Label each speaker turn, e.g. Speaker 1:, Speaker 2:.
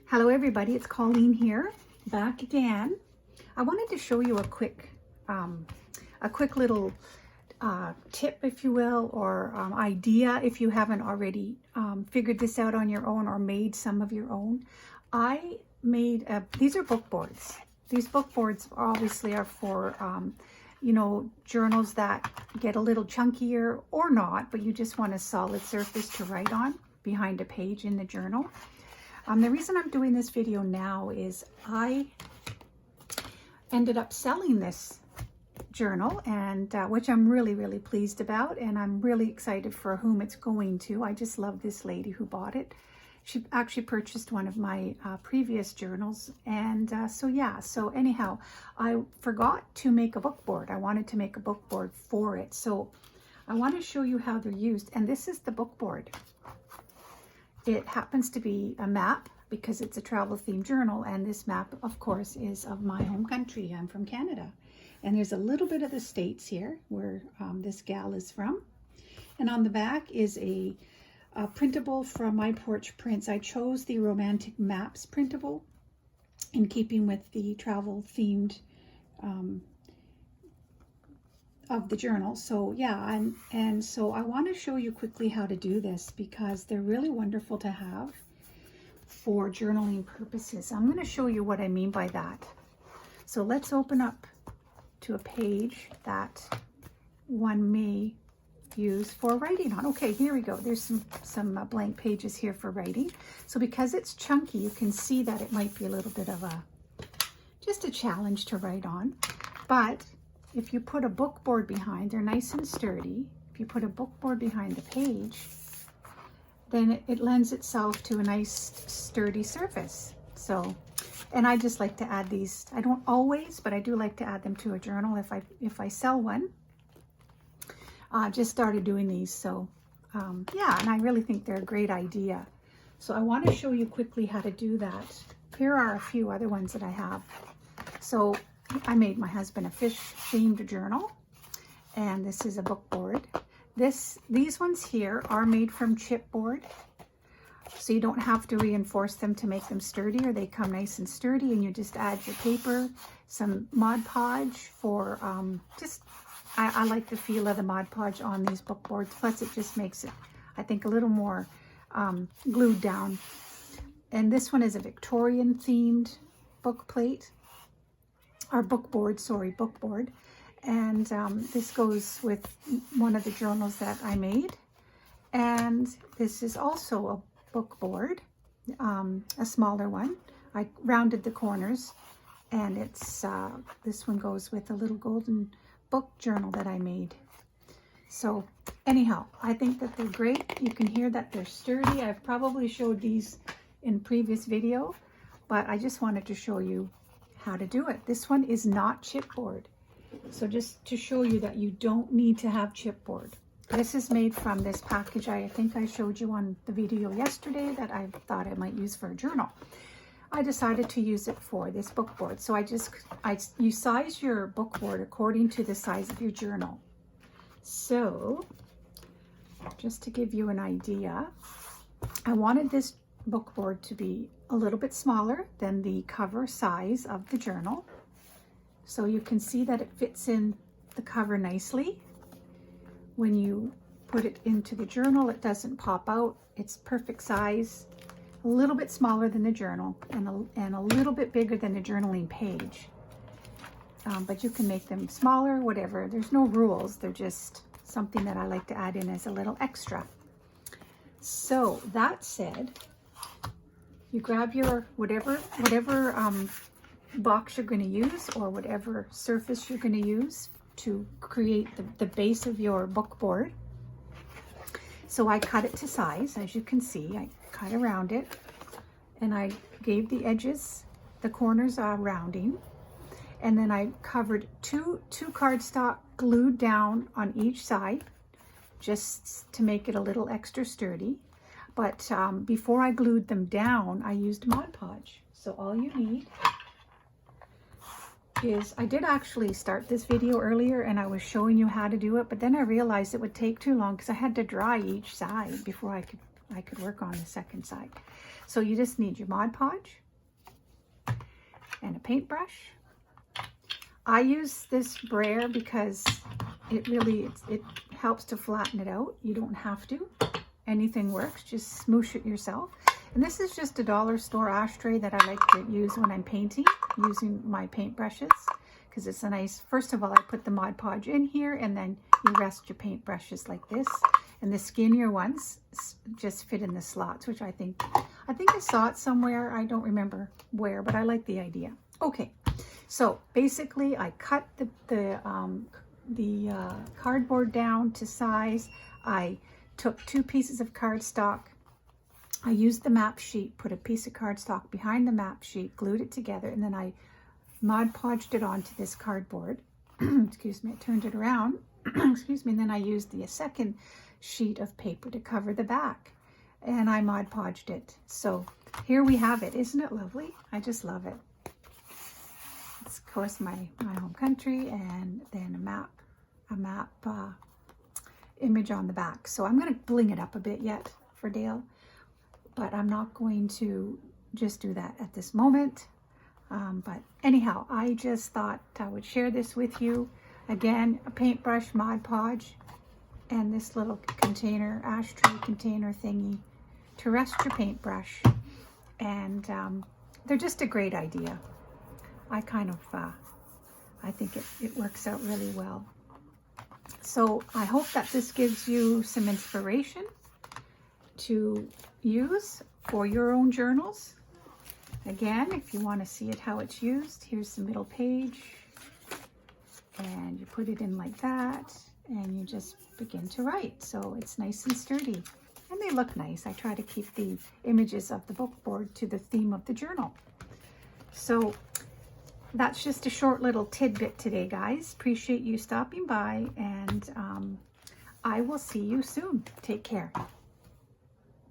Speaker 1: Hello everybody, it's Colleen here, back again. I wanted to show you a quick little tip, if you will, or idea if you haven't already figured this out on your own or made some of your own. I made, these are book boards. These book boards obviously are for, you know, journals that get a little chunkier or not, but you just want a solid surface to write on behind a page in the journal. The reason I'm doing this video now is I ended up selling this journal, and which I'm really pleased about, and I'm really excited for whom it's going to. I just love this lady who bought it. She actually purchased one of my previous journals, and so anyhow, I forgot to make a book board. I wanted to make a book board for it, so I want to show you how they're used. And this is the book board. It happens to be a map because it's a travel themed journal, and this map of course is of my home country. I'm from Canada, and there's a little bit of the States here where this gal is from. And on the back is a printable from My Porch Prints. I chose the Romantic Maps printable in keeping with the travel themed of the journal. So yeah, and so I want to show you quickly how to do this because they're really wonderful to have for journaling purposes. I'm going to show you what I mean by that. So let's open up to a page that one may use for writing on. Okay, here we go. There's some blank pages here for writing. So because it's chunky, you can see that it might be a little bit of just a challenge to write on. But if you put a book board behind, they're nice and sturdy. If you put a book board behind the page, then it lends itself to a nice sturdy surface. So, and I just like to add these. I don't always, but I do like to add them to a journal if I sell one. Just started doing these, so yeah, and I really think they're a great idea. So I want to show you quickly how to do that. Here are a few other ones that I have. So I made my husband a fish themed journal, and this is a book board. These ones here are made from chipboard, so you don't have to reinforce them to make them sturdier. They come nice and sturdy, and you just add your paper, some Mod Podge for I like the feel of the Mod Podge on these book boards. Plus it just makes it, I think, a little more glued down. And this one is a Victorian themed book plate. Our book board, book board. And this goes with one of the journals that I made. And this is also a book board, a smaller one. I rounded the corners, and it's this one goes with a little golden book journal that I made. So anyhow, I think that they're great. You can hear that they're sturdy. I've probably showed these in previous video, but I just wanted to show you how to do it. This one is not chipboard. So just to show you that you don't need to have chipboard. This is made from this package I think I showed you on the video yesterday that I thought I might use for a journal. I decided to use it for this book board. So you size your book board according to the size of your journal. So just to give you an idea, I wanted this book board to be a little bit smaller than the cover size of the journal. So you can see that it fits in the cover nicely. When you put it into the journal, it doesn't pop out. It's perfect size, a little bit smaller than the journal and a little bit bigger than the journaling page. But you can make them smaller, whatever. There's no rules. They're just something that I like to add in as a little extra. So that said, you grab your whatever box you're going to use, or whatever surface you're going to use to create the base of your book board. So I cut it to size, as you can see. I cut around it, and I gave the edges, the corners rounding, and then I covered two cardstock glued down on each side just to make it a little extra sturdy. But before I glued them down, I used Mod Podge. So all you need is, I did actually start this video earlier and I was showing you how to do it, but then I realized it would take too long because I had to dry each side before I could I could work on the second side. So you just need your Mod Podge and a paintbrush. I use this brayer because it really, it helps to flatten it out. You don't have to. Anything works. Just smoosh it yourself. And this is just a dollar store ashtray that I like to use when I'm painting, using my paintbrushes, because it's a nice, first of all, I put the Mod Podge in here, and then you rest your paintbrushes like this. And the skinnier ones just fit in the slots, which I think I saw it somewhere. I don't remember where, but I like the idea. Okay, so basically I cut the cardboard down to size. I took 2 pieces of cardstock. I used the map sheet, put a piece of cardstock behind the map sheet, glued it together, and then I Mod Podged it onto this cardboard. Excuse me, I turned it around. Excuse me, and then I used the second sheet of paper to cover the back, and I Mod Podged it. So here we have it. Isn't it lovely? I just love it. It's of course my home country, and then a map image on the back. So I'm going to bling it up a bit yet for Dale, but I'm not going to just do that at this moment. But anyhow, I just thought I would share this with you. Again, a paintbrush, Mod Podge, and this little container, ashtray container thingy to rest your paintbrush. And they're just a great idea. I think it works out really well. So I hope that this gives you some inspiration to use for your own journals. Again, if you want to see it how it's used, here's the middle page, and you put it in like that, and you just begin to write. So it's nice and sturdy, and they look nice. I try to keep the images of the book board to the theme of the journal. So that's just a short little tidbit today, guys. Appreciate you stopping by, and I will see you soon. Take care.